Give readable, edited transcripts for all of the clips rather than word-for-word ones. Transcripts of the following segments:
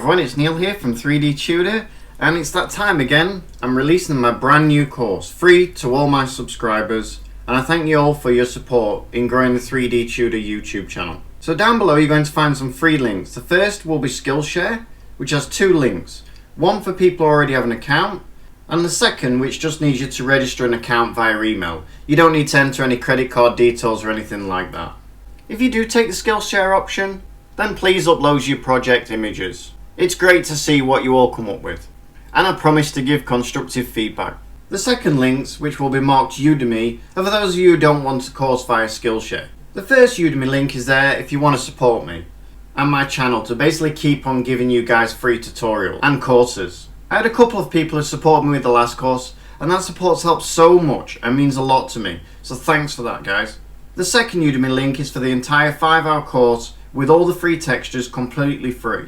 everyone, it's Neil here from 3D Tutor, and it's that time again. I'm releasing my brand new course, free to all my subscribers, and I thank you all for your support in growing the 3D Tutor YouTube channel. So down below you're going to find some free links. The first will be Skillshare, which has 2 links. One for people who already have an account, and the second which just needs you to register an account via email. You don't need to enter any credit card details or anything like that. If you do take the Skillshare option, then please upload your project images. It's great to see what you all come up with, and I promise to give constructive feedback. The second links, which will be marked Udemy, are for those of you who don't want a course via Skillshare. The first Udemy link is there if you want to support me and my channel to basically keep on giving you guys free tutorials and courses. I had a couple of people who supported me with the last course, and that support's helped so much and means a lot to me, so thanks for that, guys. The second Udemy link is for the entire 5-hour course with all the free textures completely free.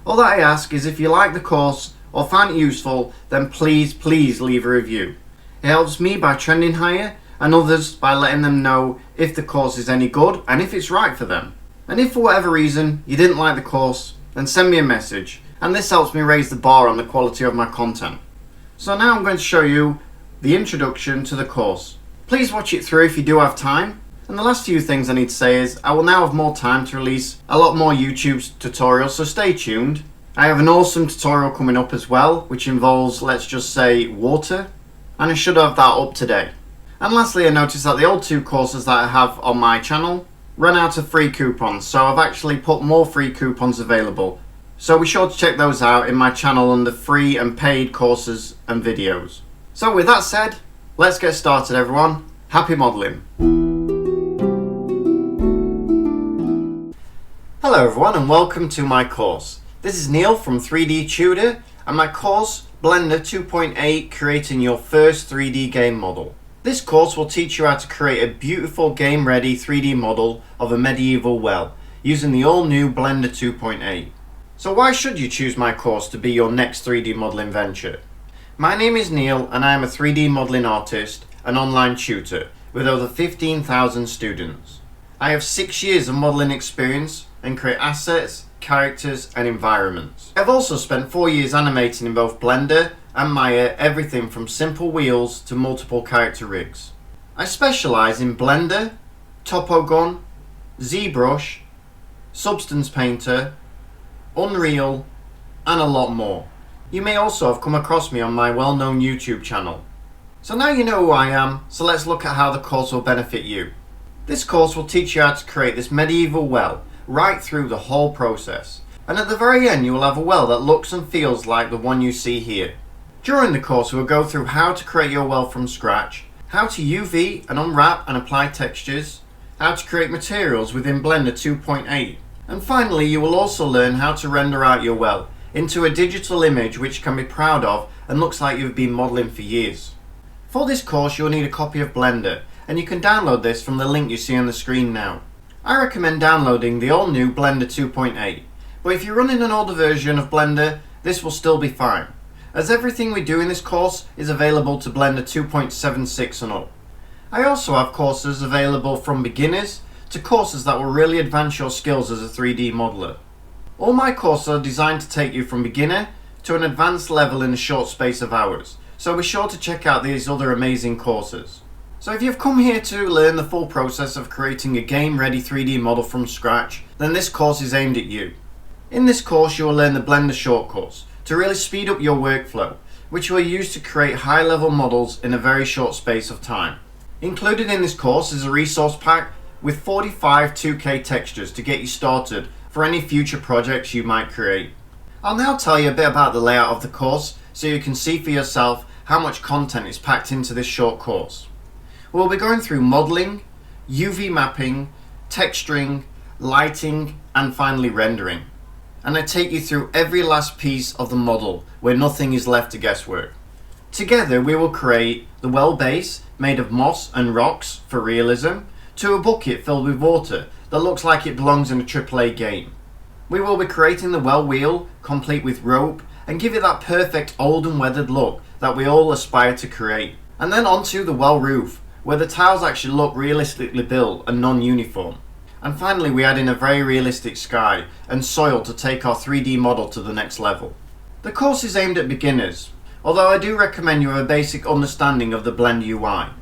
All that I ask is if you like the course or find it useful, then please leave a review. It helps me by trending higher and others by letting them know if the course is any good and if it's right for them. And if for whatever reason you didn't like the course, then send me a message, and this helps me raise the bar on the quality of my content. So now I'm going to show you the introduction to the course. Please watch it through if you do have time. And the last few things I need to say is I will now have more time to release a lot more YouTube tutorials, so stay tuned. I have an awesome tutorial coming up as well, which involves, let's just say, water, and I should have that up today. And lastly, I noticed that the old 2 courses that I have on my channel ran out of free coupons, so I've actually put more free coupons available. So be sure to check those out in my channel under free and paid courses and videos. So with that said, let's get started everyone. Happy modelling. Hello everyone and welcome to my course. This is Neil from 3D Tutor and my course Blender 2.8 Creating Your First 3D Game Model. This course will teach you how to create a beautiful game ready 3D model of a medieval well using the all new Blender 2.8. So why should you choose my course to be your next 3D modeling venture? My name is Neil and I am a 3D modeling artist and online tutor with over 15,000 students. I have 6 years of modeling experience and create assets, characters and environments. I've also spent 4 years animating in both Blender and Maya everything from simple wheels to multiple character rigs. I specialise in Blender, Topogun, ZBrush, Substance Painter, Unreal and a lot more. You may also have come across me on my well-known YouTube channel. So now you know who I am, so let's look at how the course will benefit you. This course will teach you how to create this medieval well right through the whole process, and at the very end you will have a well that looks and feels like the one you see here. During the course we will go through how to create your well from scratch, how to UV and unwrap and apply textures, how to create materials within Blender 2.8, and finally you will also learn how to render out your well into a digital image which you can be proud of and looks like you've been modelling for years. For this course you will need a copy of Blender, and you can download this from the link you see on the screen now. I recommend downloading the all new Blender 2.8, but if you're running an older version of Blender, this will still be fine, as everything we do in this course is available to Blender 2.76 and up. I also have courses available from beginners to courses that will really advance your skills as a 3D modeler. All my courses are designed to take you from beginner to an advanced level in a short space of hours, so be sure to check out these other amazing courses. So if you've come here to learn the full process of creating a game-ready 3D model from scratch, then this course is aimed at you. In this course you will learn the Blender shortcuts to really speed up your workflow, which you will use to create high-level models in a very short space of time. Included in this course is a resource pack with 45 2K textures to get you started for any future projects you might create. I'll now tell you a bit about the layout of the course so you can see for yourself how much content is packed into this short course. We'll be going through modeling, UV mapping, texturing, lighting, and finally rendering. And I take you through every last piece of the model where nothing is left to guesswork. Together we will create the well base made of moss and rocks for realism to a bucket filled with water that looks like it belongs in a AAA game. We will be creating the well wheel complete with rope and give it that perfect old and weathered look that we all aspire to create. And then onto the well roof, where the tiles actually look realistically built and non-uniform. And finally we add in a very realistic sky and soil to take our 3D model to the next level. The course is aimed at beginners, although I do recommend you have a basic understanding of the Blender UI,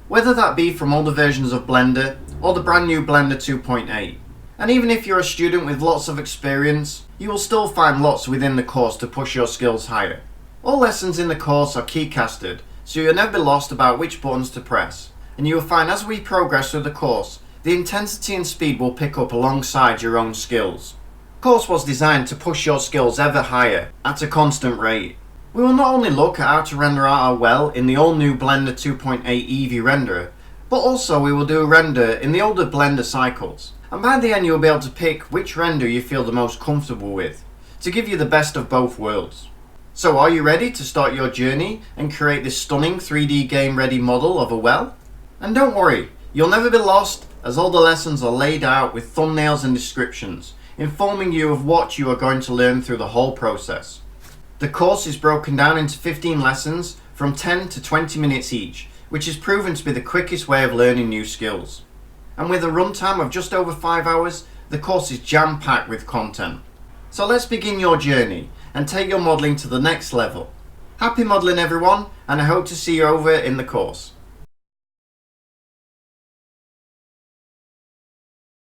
whether that be from older versions of Blender or the brand new Blender 2.8. And even if you're a student with lots of experience, you will still find lots within the course to push your skills higher. All lessons in the course are keycasted, so you'll never be lost about which buttons to press, and you will find as we progress through the course, the intensity and speed will pick up alongside your own skills. The course was designed to push your skills ever higher at a constant rate. We will not only look at how to render out our well in the all-new Blender 2.8 Eevee renderer, but also we will do a render in the older Blender cycles. And by the end you'll be able to pick which render you feel the most comfortable with, to give you the best of both worlds. So are you ready to start your journey and create this stunning 3D game ready model of a well? And don't worry, you'll never be lost, as all the lessons are laid out with thumbnails and descriptions, informing you of what you are going to learn through the whole process. The course is broken down into 15 lessons from 10 to 20 minutes each, which is proven to be the quickest way of learning new skills. And with a runtime of just over 5 hours, the course is jam-packed with content. So let's begin your journey and take your modelling to the next level. Happy modelling everyone, and I hope to see you over in the course.